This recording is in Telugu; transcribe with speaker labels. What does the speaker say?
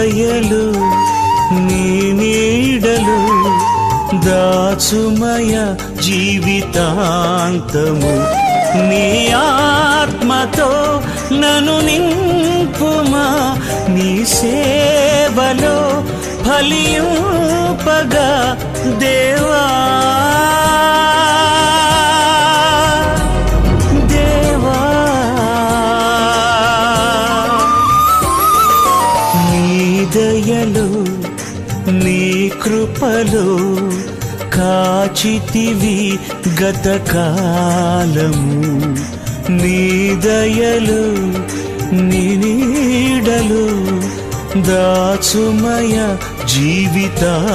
Speaker 1: దయలు నీ నీడలు దాచుమయ జీవితాంతము నీ ఆత్మతో నన్ను నింపుమా నీ సేవలో ఫలింపగా దేవా దేవా నీ దయలో నీ కృపలో కాచితివి గతకాలము నీ దయలు నీ నీడలు దాచుమయ జీవితాంతము